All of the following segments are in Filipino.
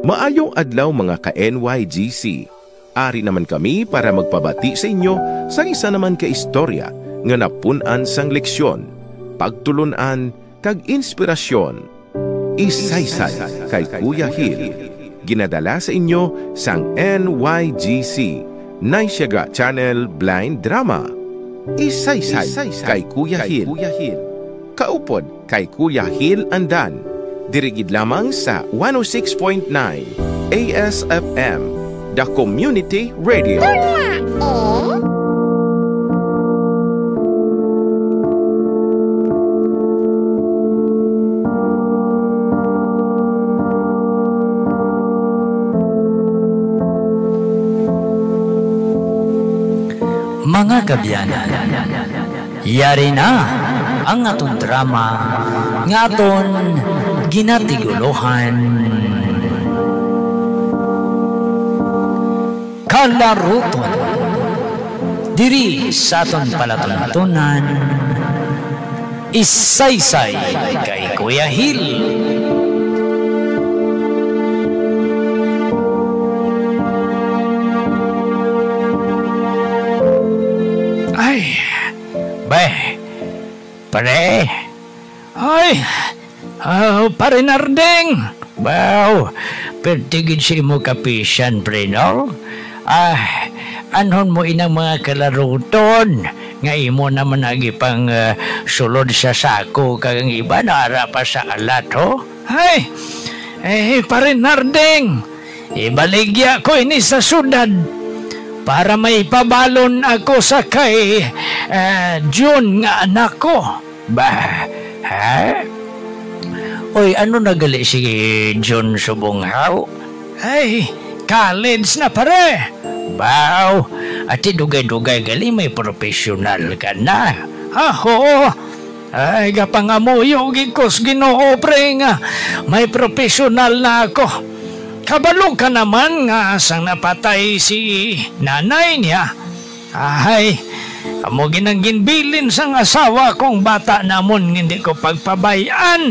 Maayong adlaw mga ka-NYGC. Ari naman kami para magpabati sa inyo sa isa naman ka istorya nga napunan sang leksyon, pagtulunan, kag inspirasyon. Isaysay kay Kuya Hil. Ginadala sa inyo sang NYGC, Naisyaga Channel Blind Drama. Isaysay kay Kuya Hil. Kaupod kay Kuya Hil Andan. Dirigid lamang sa 106.9 ASFM, The Community Radio. Mga kabyanan, yari na ang aton drama nga aton ginatiguluhan. Kalaruton diri sa aton palatuntunan, isaysay kay Kuya Hil. Pare, ay, pare Nardeng, wow, pertigid si mo kapisyan, pre, no? Anon mo inang mga kalaruton, nga imo naman nagipang sulod sa sako, kang iba naara pa sa alat, ho? Ay, pare Nardeng, ibaligya ko ini sa syudad, para may pabalon ako sa kay John nga anak ko. Bah, ha? Oy, ano nagali si John Subonghaw? Ay, college na pare. Baw, ati dugay-dugay gali may profesional ka na. Oo. Ay, gapangamuyo gikos Ginoo pre nga may profesional na ako. Kabalo ka naman nga sang napatay si nanay niya. Ay, amo ginangginbilin sang asawa kong bata namon hindi ko pagpabayan.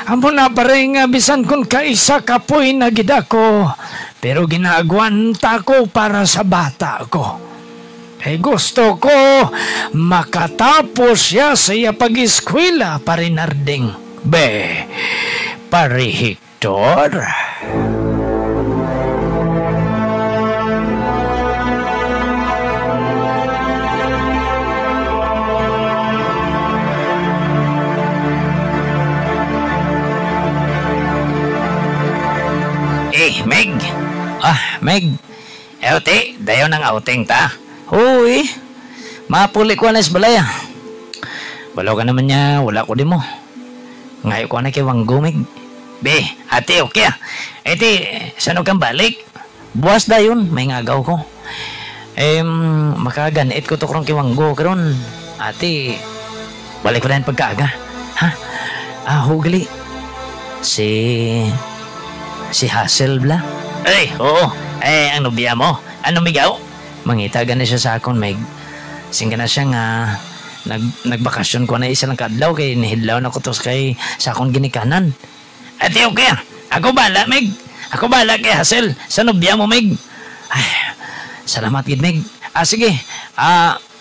Amo na pare nga bisan kun kaisa kapoy na gidako, pero ginagwanta ko para sa bata ko. Kay gusto ko makatapos siya sa iya pag-eskwela, pare Nardeng. Be, pare Hector. Meg. Meg. Eote, dayo ng outing ta. Uy, mapuli ko na isbalaya. Balaw ka naman niya, wala ko di mo. Ngayon ko na kay Wanggo, Meg. Be, ate, okay. Ate, saan kang balik? Buwas dayon, may ngagaw ko. Makaganit ko to krong kay Wanggo. Karon, ate, balik ko na yung pagkaaga. Ha? Hugali. Si Hassel bla? Ay, oo. Ang nobya mo? Ano migaw? Mangita gani siya sa akon, Meg. Singga na siya nga nagbakasyon ko na isa lang kadlaw kay nihidlaw na ko to sa akon ginikanan. Ate, okay. Ako bala, Meg. Ako bala kay Hassel. Sa nobya mo, Meg. Ay, salamat gid, Meg. Sige.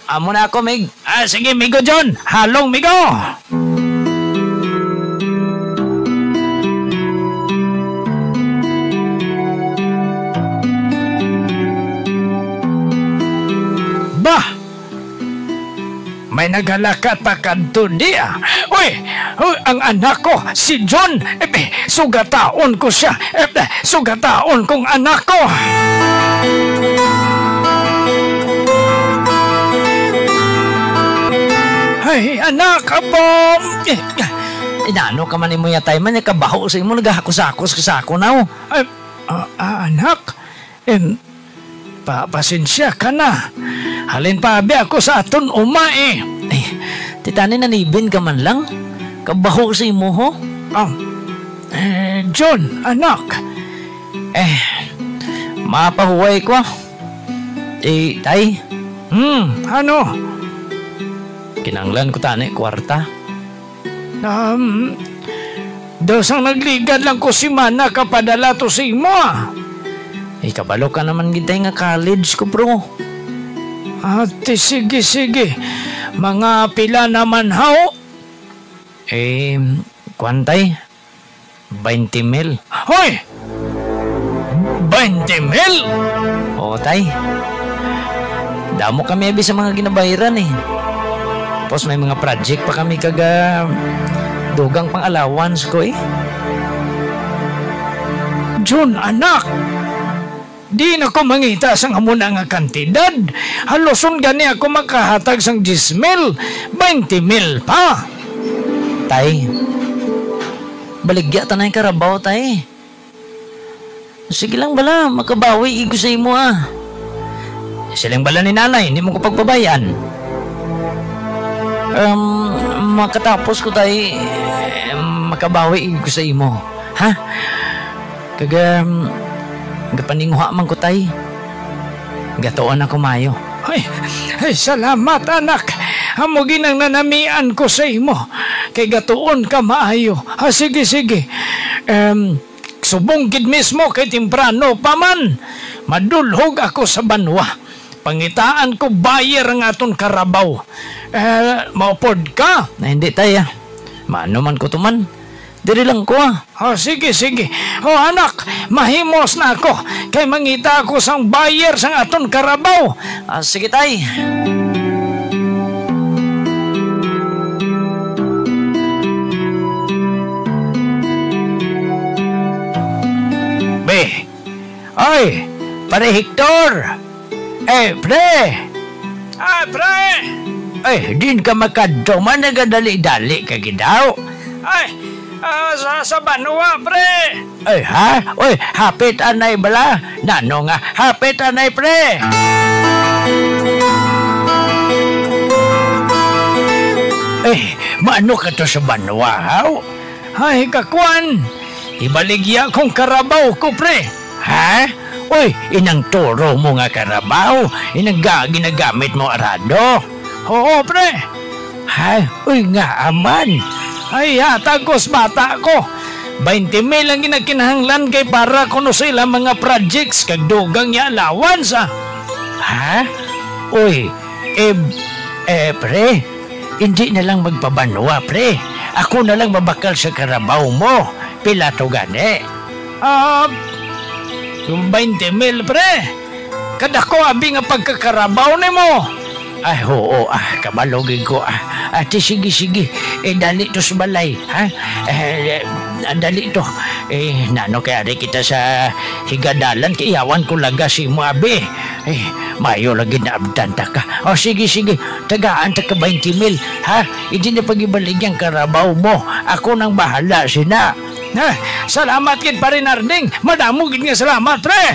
Amo na ako, Meg. Sige, Migo John. Halong, Migo. May nagalakat pa kanto diya. Uy, ang anak ko, si John. Sugataon ko siya. Sugataon kong anak ko. Ay, anak, apo. Inano ka man mo yatay man, kabaho sa imo, nagahakos-akos ka sa ako na. Anak, pasensya ka na. Halin pa abi ako sa aton uma eh. Ay, titani nanibin ka man lang. Kabaho sa imo ho. John, anak. Mapahuway ko. Tay. Ano? Kinanglan ko tani kwarta. Dosang nagligad lang ko si Mana kapadala to sa imo Kabalo ka naman gitay nga college ko bro. Ate, sige. Mga pila naman haw? Kwantay? 20 mil. Hoy! 20 mil? Oo, tay. Damo kami abi sa mga ginabayaran Tapos may mga project pa kami kaga dugang pang allowance ko John, anak! Di na ko mangita sang hamuna nga kantidad. Haluson gani ako makahatag sang 10 mil, 20 mil pa. Tay, baligya ta na yung karabaw, tay. Sige lang bala, makabawi igo sa imo Silang bala ni nanay, hindi mo ko pagbabayan. Makatapos ko tay, makabawi igo sa imo. Ha? Gapaninguha man ko tay. Gatuon ako mayo. Ay, salamat anak. Amo ginang nanamian ko sa imo. Kay gatuon ka maayo. Sige. Subong gid mismo kay timprano pa man. Madulhog ako sa banwa. Pangitaan ko bayer ang aton karabaw. Maupod ka? Hindi tay Maano man ko tuman. Diri lang ko sige. Anak, mahimos na ako. Kay mangita ako sang bayer sang aton karabaw. Sige tay. Ay, pare Hector. Pre. Pre. Din ka makadto man nagadali-dali ka gidaw. Sa banwa, pre. Ha? Hapit anay bala. Nano nga, hapit anay, pre. Maano ka to sa banwa, haw? Ay, kakwan. Ibaligya kong karabaw ko, pre. Ha? Inang turo mo nga karabaw. Inang ginagamit mo arado. Oo, pre. Nga aman. Ay, hatagos bata ko. 20 mil ang ginakinahanglan kay para kuno sila mga projects kag dugang niya allowance Ha? Pre, hindi na lang magpabanwa, pre. Ako na lang mabakal sa karabaw mo. Pila to gani? Yung 20 mil, pre. Kada ko abi nga pagkakarabaw ni mo. Oo, kabalogin ko. Sige. Dali to sa balay, ha? Dali to. Nano kaya kita sa higadalan, kiyawan ko laga si mo, abi. Mayo lagi na abdanta ka. Sige. Tagaan ta ka 20 mil, ha? Hindi na pag-ibalik yung karabaw mo. Ako nang bahala, sina. Salamat kid pa rin, Arding. Madamo gid nga salamat, pre.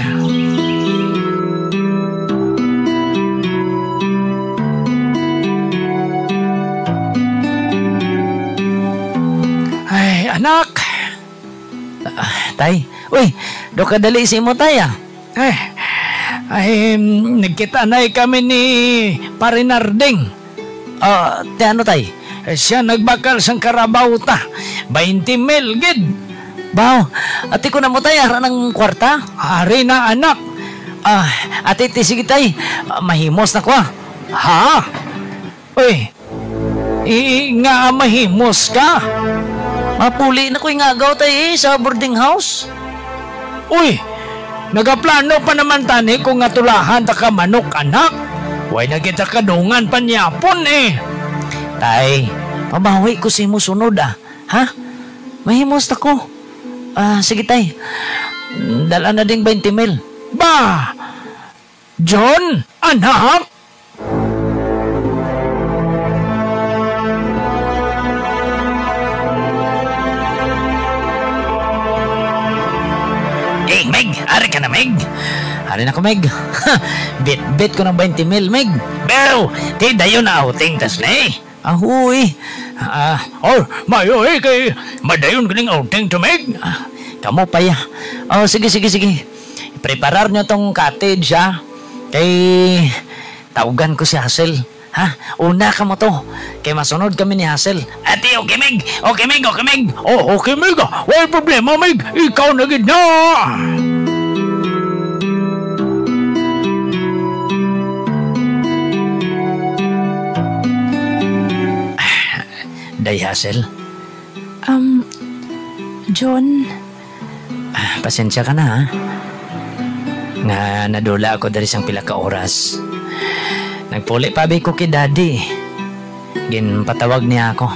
Ay, anak. Tay, do ka dali si mo, tay, nagkita na kami ni Parinarding. Ano, tay? Siya nagbakal sang karabaw ta. 20 mil, gid. Baw, ati ko na mo, tay, hara ng kwarta? Hari na, anak. Ati, sige, tay. Mahimos na ko, Ha? Nga mahimos ka? Mapuli na ko yung agaw, tay, sa boarding house. Nagaplano pa naman tani kung atulahan ta ka manok, anak. Way na kita kadungan panyapon, Tay, mabawi ko si mo sunod, ha? Mahimos na ko. Sige, tay. Dala na ding 20 mil. Ba! John, anak? Meg, ari ka na, Meg. Ari na ko, Meg. Bit ko ng 20 mil, Meg. Pero, di dayo na outing tas na Ahoy. Mayo kay madayon ka ng outing to, Meg. Kamu pa ya. Sige. Preparar nyo tong cottage, ha. Kay taugan ko si Hassel. Ha? Una ka mo to. Kay masunod kami ni Hassel. Ate, okay, Meg! Okay, Meg! Okay, Meg! Oh, okay, Meg. Wala problema, Meg. Ikaw na gid na. Day, Hassel. John, Pasensya ka na, ha? Nga nadula ako dari sang pila ka oras. Nagpuli pa ko kay daddy. Ginpatawag niya ako.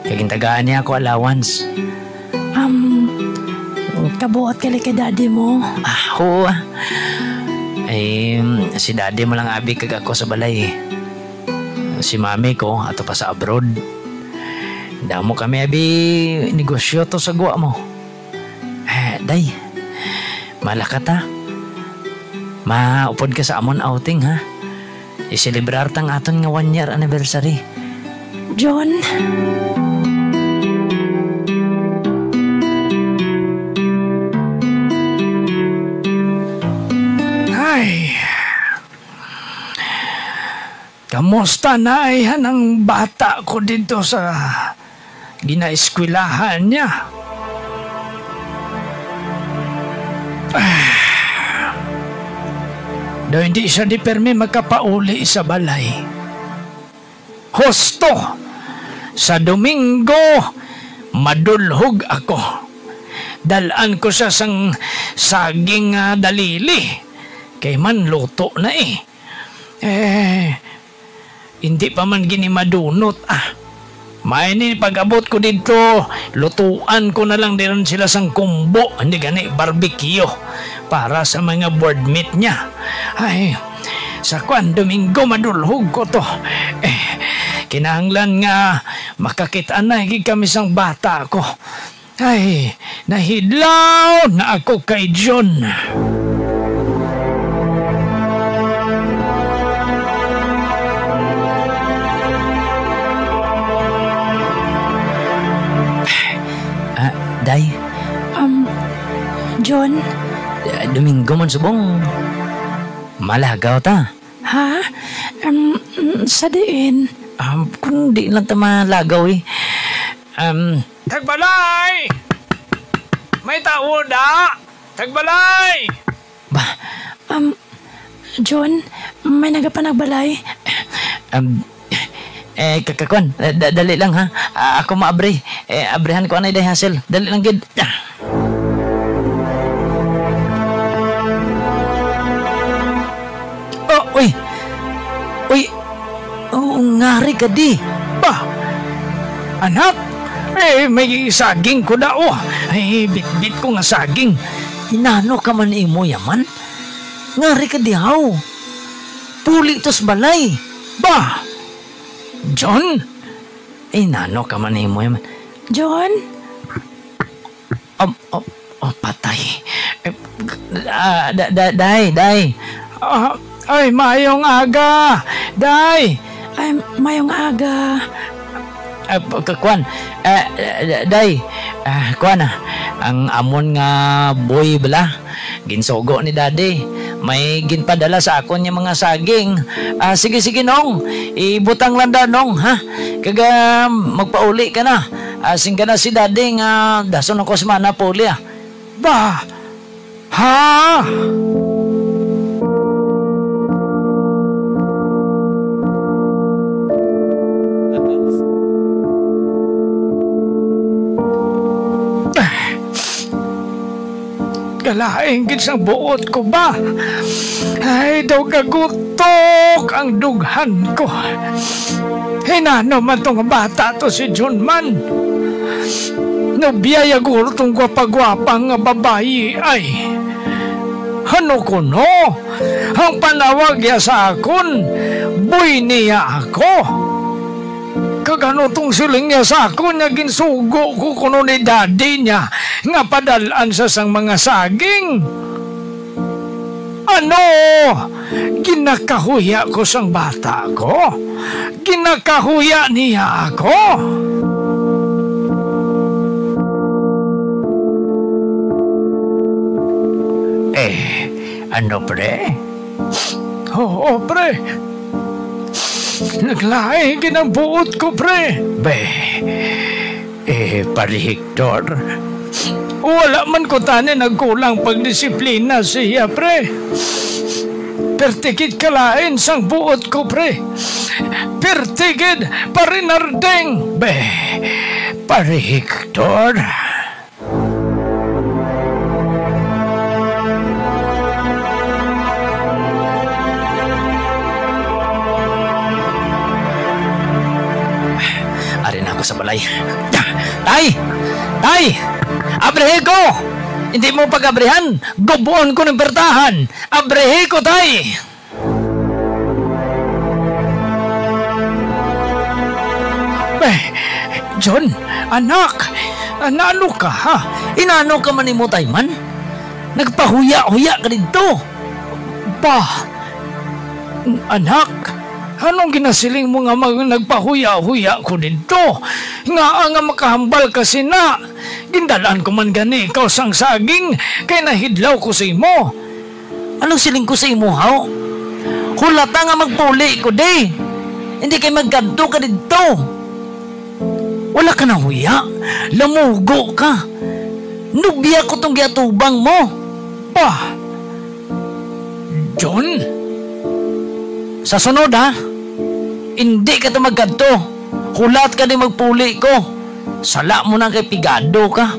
Kaya gintagaan niya ako allowance. kabuot ka kay daddy mo. Oo. Si daddy mo lang abi kag ako sa balay. Si mami ko ato pa sa abroad. Damo kami abi negosyo to sa guwa mo. Day, malakat ha. Maupod ka sa amon outing ha. I-celebrar tang aton nga 1 year anniversary. John, Ay, kamusta na yan ang bata ko dito sa ginaeskwilahan niya? Daw hindi siya di permi magkapauli sa balay. Husto, sa Domingo, madulhog ako. Dalaan ko siya sang saging dalili. Kay man luto na eh. Hindi pa man gini madunot May ni pag-abot ko dito, lutuan ko na lang din sila sang kumbo, hindi gani barbecue, para sa mga board meat niya. Ay, sa kwan, Domingo madulhog ko to. Kinahanglan nga makakita na kami sang bata ko. Ay, nahidlaw na ako kay John. Day, John, Domingo man subong. Malagaw ta. ha? Sa diin. Kung di lang ta malagaw eh. Tagbalay! May tao da! Tagbalay! Ba, John, may nagapanagbalay. kakakwan, dali lang ha. Ako maabre. Abrehan ko anay day Hassel. Dali lang gid. Oh, uy. Uy. Oh, ngari ka di. Ba? Anak? May saging ko da bit-bit ko nga saging. Hinano ka man imo yaman? Ngari ka di haw. Puli tos balay. Ba? John? Nano ka man imo yaman? John? Patay. Day. Ay, mayong aga. Day. Ay, mayong aga. Kwan. Day. Kwan ang amon nga boy bala. Ginsogo ni daddy. May ginpadala sa akon yung mga saging. Sige nong. Ibutang lang da nong ha. Kaga magpauli ka na. Asing ka na si daddy nga dason ako sa mana puli Ba? Ha? Kalaing gid sang buot ko ba? Ay, daw kagutok ang dughan ko. Hinano man tong bata to si John man. Nabiyaya guro tong gwapa-gwapang nga babayi ay. Ano ko no? Ang panawag ya sa akon, boy niya ako. Kagano tong siling niya sa akon nga ginsugo ko kuno ni daddy niya nga padalaan sa sang mga saging. Ano? Ginakahuya ko sang bata ko? Ginakahuya niya ako? Ano pre? Oo, pre. Naglaing ginambuot ko, pre. Pare Hector, Wala man ko tani nagkulang pagdisiplina siya, pre. Pertigid kalain sang buot ko, pre. Pertigid parinardeng. Pare Hector, arin ako sa balay. Tay! Abrehe ko! Hindi mo pag-abrehan, gubuon ko ng pertahan. Abrehe ko, tay! John, anak, anano ka, ha? Inano ka man ni mo, tay man? Nagpahuya-huya ka dito. Anak, anong ginasiling mo nga nagpahuya-huya ko dito? Nga makahambal kasi na. Gindalaan ko man gani ikaw sang saging, kay nahidlaw ko sa imo. Anong siling ko sa imo, haw? Hulata nga magpuli ko, de. Hindi kay magganto ka dito. Wala ka na huya. Lamugo ka. Nubya ko tong giatubang mo. John? Sa sunod, ha? Hindi ka to magganto. Hulat ka din magpuli ko. Sala mo na kay pigado ka.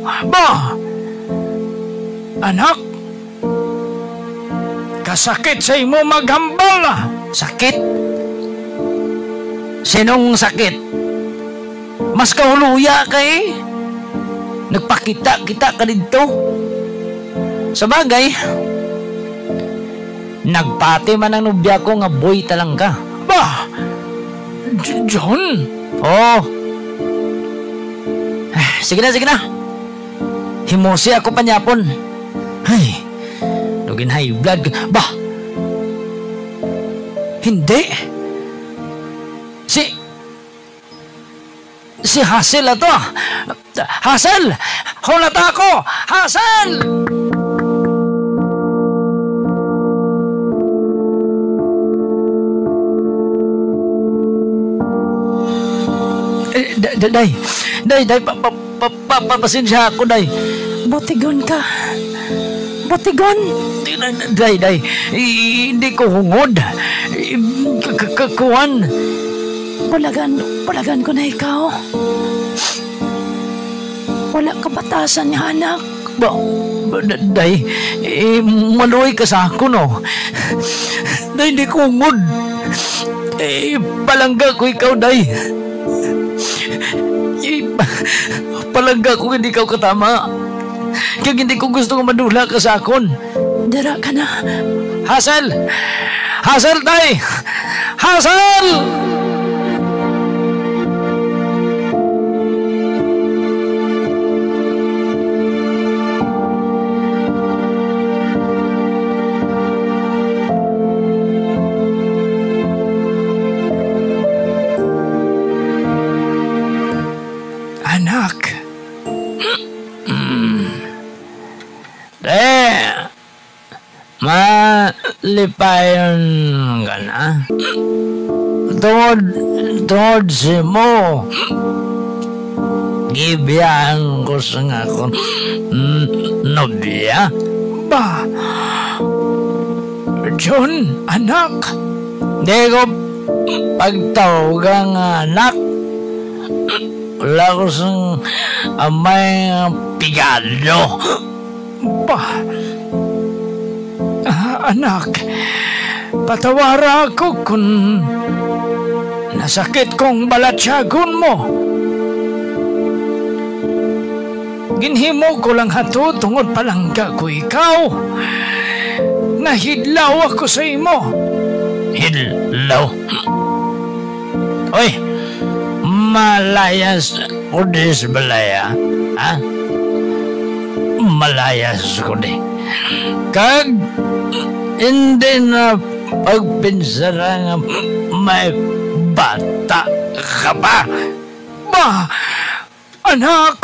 Anak, kasakit sa imo maghambal. Sakit? Sinong sakit? Mas kahuluya ka eh. Nagpakita-kita ka dito. Sa bagay, nagpati man ang nubya ko nga boy talang ka. John? Oh. Sige na. Himusi ako panyapon. Ay, lugin high blood. Hindi. Si Hazel ato. Hazel! Hulata ako! Hazel! Day, papasensya ako, day. Botigon ka. Botigon. Day, hindi ko hungod. Kakuan. Pulagan ko na ikaw. Wala ka batasan niya, anak. Day, maluoy ka sa ako, no? Day, hindi ko hungod. Palangga ko ikaw, day. Palangga ko hindi ikaw katama. Kaya hindi ko gusto nga madula ka sa akon. Dara ka na. Hazel! Hazel, day! Hazel! Malipayon ka na. Tungod si mo. Gibiyahan ko sa nga kong nobya. John, anak. Di ko pagtawagang anak. Wala ko sang amay pigado. Anak, patawara ako kung nasakit kong balatsyagon mo. Ginhimo ko lang hato tungod palangga ko ikaw. Nahidlaw ako sa imo. Hidlaw? Oy, malayas ko dis balaya, ha? Malayas ko di. Kag hindi na pagpinsara nga may bata ka pa. Anak!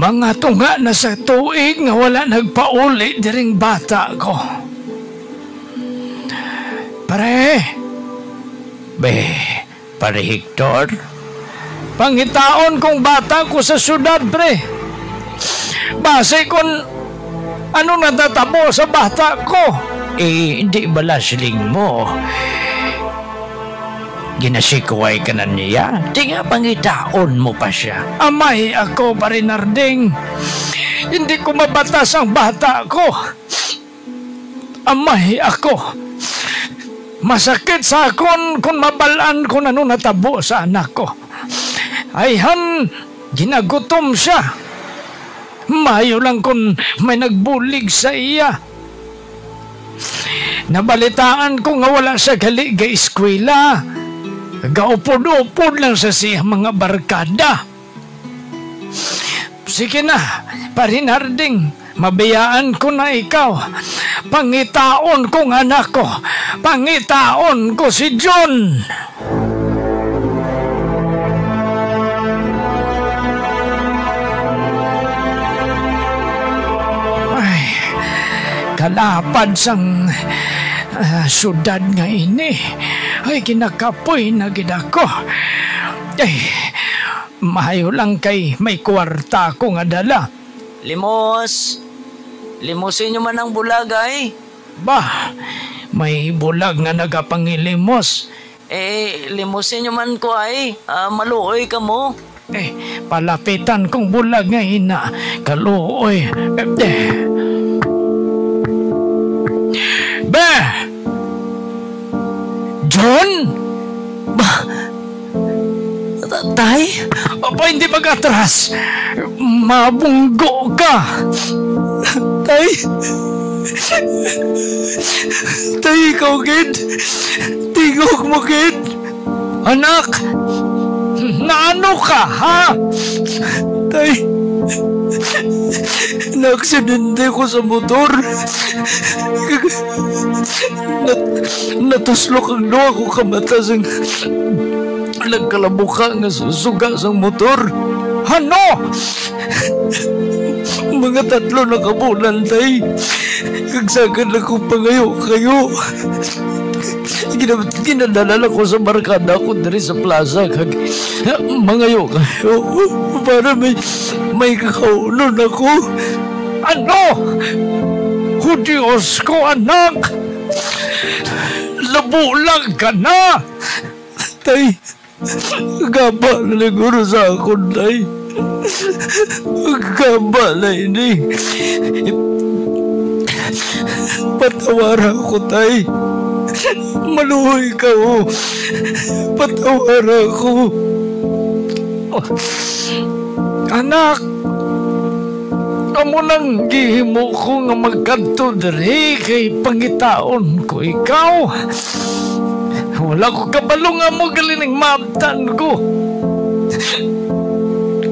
Mga tunga na sa tuig nga wala nagpauli diring bata ko. Pare Hector, pangitaon kong bata ko sa syudad, pre. Base kung ano natatabo sa bata ko. Hindi bala siling mo. Ginasikuway ka na niya. Di nga pangitaon mo pa siya. Amay ako, pare Narding. Hindi ko mabatas ang bata ko. Amay ako. Masakit sa akon kung mabalaan ko na nung natabo sa anak ko. Ayhan, ginagutom siya. Mayo lang kung may nagbulig sa iya. Nabalitaan ko nga wala siya gali ga eskwela. Gaupod-upod lang sa siya mga barkada. Sige na, pare Narding, mabayaan ko na ikaw. Pangitaon kong anak ko. Pangitaon ko si John. Ay, kalapad sang syudad nga ini. Ay, kinakapoy na gid ako. Ay, mahayo lang kay may kwarta ko nga dala. Limusin nyo man ang bulag ay. Bah, may bulag nga nagapangilimos. Limusin nyo man ko ay. Maluoy ka mo. Palapitan kong bulag nga ina. Kaluoy. John? Tay? Apa hindi mag-atras? Mabunggo ka. Tay? Tay, ikaw, Kid? Tingog mo, Kid? Anak? Naano ka, ha? Tay? Na-aksidente ko sa motor. Natuslok ang doa ko kamata sang nagkalabuka nga susuga sang motor. Ano? Mga 3 na kabulan, tay. Kagsagad lang kong pangayo kayo. Ginadalala ko sa barkada ko dari sa plaza. Mangayo kayo para may kakaunon ako. Ano? Diyos ko, anak! Labulang ka na! Tay, gaba na siguro sa akon, tay. Gaba na ini. Patawara ko, tay. Maluhoy ka, oh. Patawara ko. Oh. Anak, amo nang gihimo ko nga magkanto diri kay pangitaon ko ikaw. Wala ko kabalo nga mo galining mabtan ko.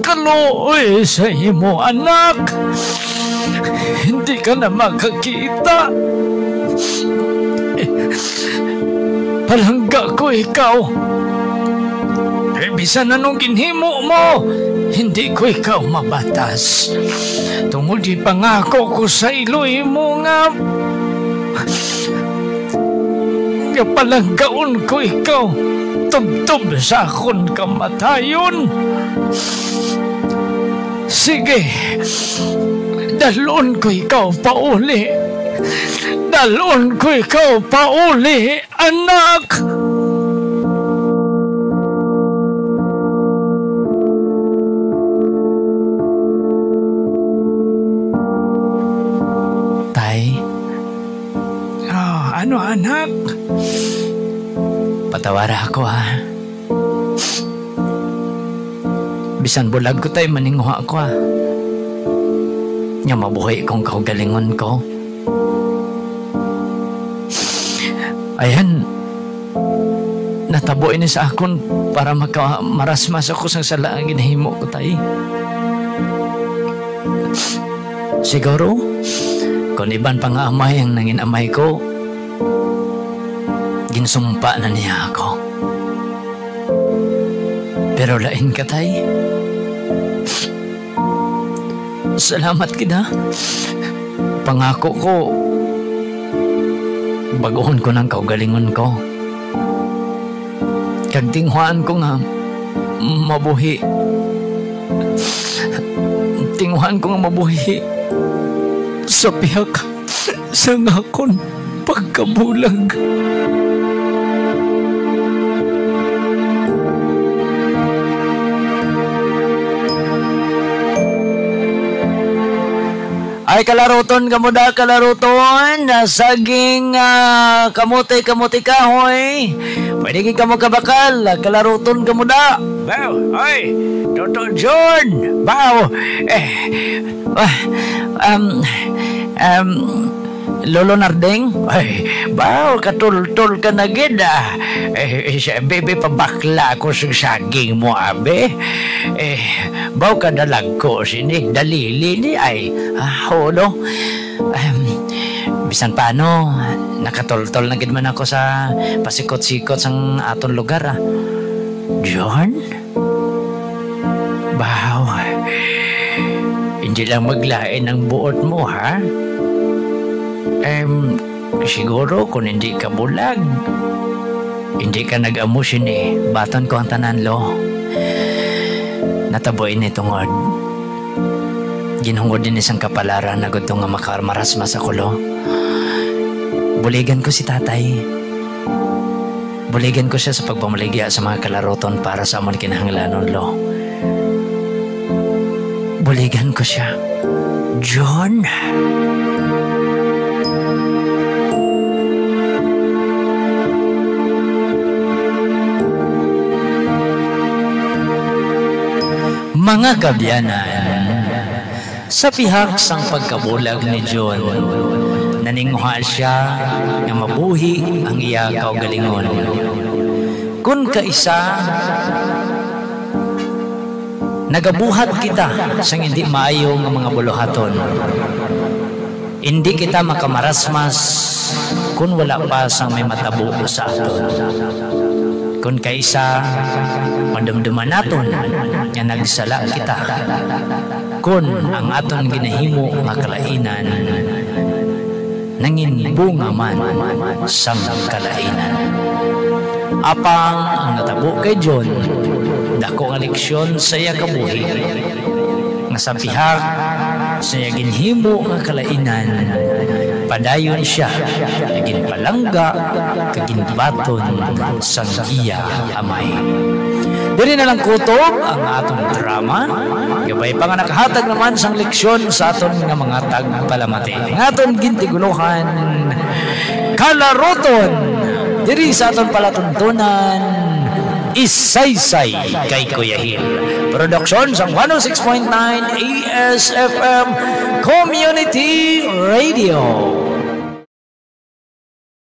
Kaluoy sa imo, anak. Hindi ka na makakita. Palangga ko ikaw. Bisan anong ginhimo mo, hindi ko ikaw mabatas. Tungod di pangako ko sa iloy mo nga palanggaon ko ikaw tubtob sa akon kamatayon. Sige, dalon ko ikaw pauli. Dalon ko ikaw pauli, anak. Ano, anak? Patawara ako, ha? Bisan bulag ko tayo, maninguha ko, ha? Nga mabuhay kong kaugalingon ko. Ayan, natabuin sa akon para marasmas ako sa sala ang ginahimo ko tayo. Siguro, kung iban pang amay ang nangin amay ko, ginsumpa na niya ako. Pero lain ka, tay. Salamat kita. Pangako ko, baguhon ko ng kaugalingon ko. Kagtinghuan ko nga, mabuhi. Tinghuan ko nga mabuhi sa pihak sa ngakon pagkabulag. Ay, kalaruton kamuda, kalaruton. Saging kamuti kahoy. Pwede ka mo kabakal. Kalaruton kamuda. Baw, ay, Dr. John. Baw, Lolo Nardeng, ay, baw, katul-tul ka na gid, bebe, pabakla ako sa saging mo, abe. Baw, kadalag ko sini, dalili ni, ay, no? Bisan paano, nakatol-tol na gid man ako sa pasikot-sikot sang aton lugar, John? Baw, hindi lang maglain ang buot mo, ha? Siguro kung hindi ka bulag, hindi ka nag-amo sini, baton ko ang tanan, lo. Nataboy ni tungod. Ginhungod din isang kapalaran na gusto nga makarmarasmas ako, lo. Buligan ko si tatay. Buligan ko siya sa pagpamaligya sa mga kalaroton para sa amon kinahanglanon, lo. Buligan ko siya. John? Mga kabyanan, sa pihak sang pagkabulag ni John, naningha siya nga mabuhi ang iya kaugalingon. Kun kaisa, nagabuhat kita sang hindi maayo nga mga buluhaton. Hindi kita makamarasmas kun wala pa sang may matabo sa aton. Kun kaisa, madamdaman naton nga nagsala kita. Kun ang aton ginahimo nga kalainan, nangin bunga man sang kalainan. Apang ang natabo kay John, dako nga leksyon sa iya kabuhi, nga sa pihak sa iya ginhimo nga kalainan, padayon siya naging palangga kaging baton sang iya amay. Diri na lang kutob ang atong drama. Gabay pa nga nakahatag naman sang leksyon sa aton nga mga tagpalamati. Ang aton gintiguluhan, kalaroton. Diri sa aton palatuntunan, Isaysay kay Kuya Hil. Production sang 106.9 ASFM Community Radio.